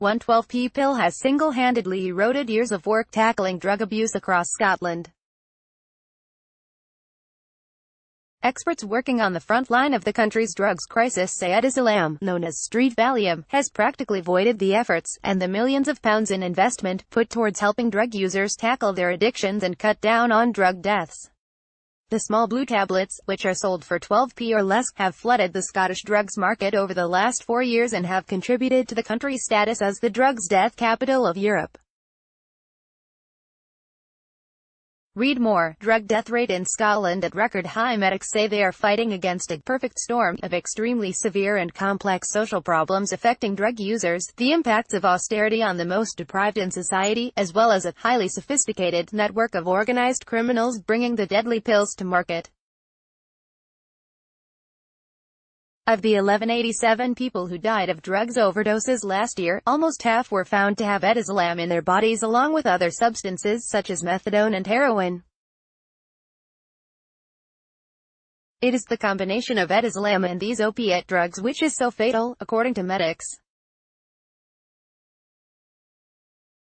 One 12p pill has single-handedly eroded years of work tackling drug abuse across Scotland. Experts working on the front line of the country's drugs crisis say edazolam, known as street Valium, has practically voided the efforts, and the millions of pounds in investment, put towards helping drug users tackle their addictions and cut down on drug deaths. The small blue tablets, which are sold for 12p or less, have flooded the Scottish drugs market over the last 4 years and have contributed to the country's status as the drugs death capital of Europe. Read more. Drug death rate in Scotland at record high. Medics say they are fighting against a perfect storm of extremely severe and complex social problems affecting drug users, the impacts of austerity on the most deprived in society, as well as a highly sophisticated network of organized criminals bringing the deadly pills to market. Of the 1187 people who died of drugs overdoses last year, almost half were found to have edazolam in their bodies along with other substances such as methadone and heroin. It is the combination of edazolam and these opiate drugs which is so fatal, according to medics.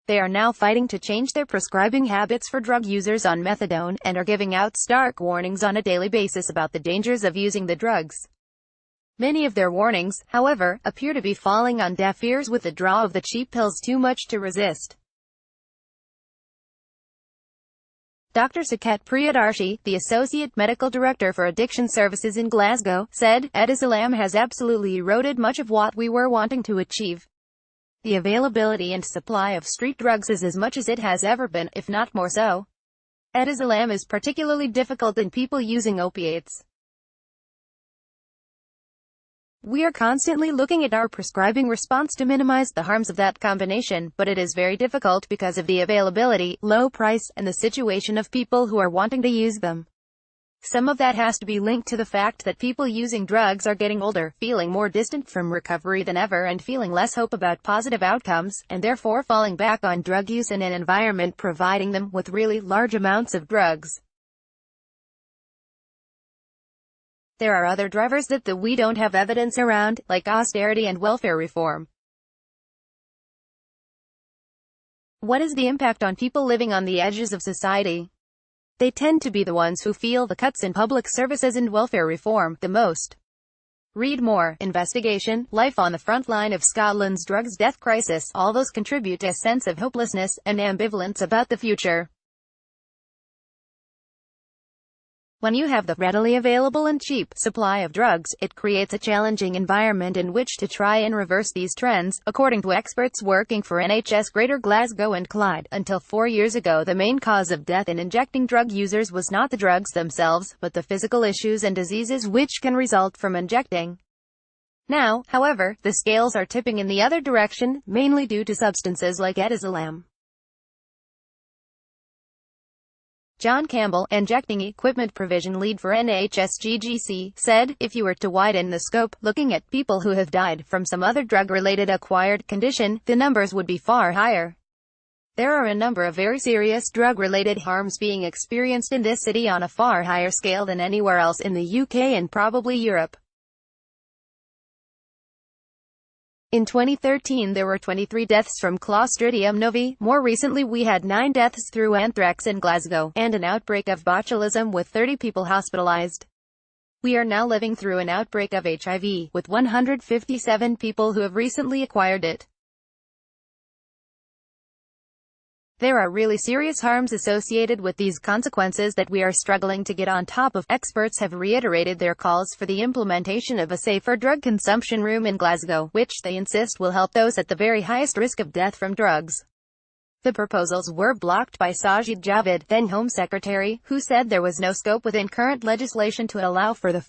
They are now fighting to change their prescribing habits for drug users on methadone, and are giving out stark warnings on a daily basis about the dangers of using the drugs. Many of their warnings, however, appear to be falling on deaf ears with the draw of the cheap pills too much to resist. Dr. Saket Priyadarshi, the Associate Medical Director for Addiction Services in Glasgow, said, "Edazolam has absolutely eroded much of what we were wanting to achieve. The availability and supply of street drugs is as much as it has ever been, if not more so. Edazolam is particularly difficult in people using opiates. We are constantly looking at our prescribing response to minimize the harms of that combination, but it is very difficult because of the availability, low price, and the situation of people who are wanting to use them. Some of that has to be linked to the fact that people using drugs are getting older, feeling more distant from recovery than ever and feeling less hope about positive outcomes, and therefore falling back on drug use in an environment providing them with really large amounts of drugs. There are other drivers that we don't have evidence around, like austerity and welfare reform. What is the impact on people living on the edges of society? They tend to be the ones who feel the cuts in public services and welfare reform the most. Read more. Investigation, life on the front line of Scotland's drugs death crisis. All those contribute to a sense of hopelessness and ambivalence about the future. When you have the readily available and cheap supply of drugs, it creates a challenging environment in which to try and reverse these trends, according to experts working for NHS Greater Glasgow and Clyde. Until 4 years ago, the main cause of death in injecting drug users was not the drugs themselves, but the physical issues and diseases which can result from injecting. Now, however, the scales are tipping in the other direction, mainly due to substances like edazolam. John Campbell, injecting equipment provision lead for NHS-GGC, said, "If you were to widen the scope, looking at people who have died from some other drug-related acquired condition, the numbers would be far higher. There are a number of very serious drug-related harms being experienced in this city on a far higher scale than anywhere else in the UK and probably Europe." In 2013 there were 23 deaths from Clostridium novi, more recently we had 9 deaths through anthrax in Glasgow, and an outbreak of botulism with 30 people hospitalized. We are now living through an outbreak of HIV, with 157 people who have recently acquired it. There are really serious harms associated with these consequences that we are struggling to get on top of. Experts have reiterated their calls for the implementation of a safer drug consumption room in Glasgow, which they insist will help those at the very highest risk of death from drugs. The proposals were blocked by Sajid Javid, then Home Secretary, who said there was no scope within current legislation to allow for the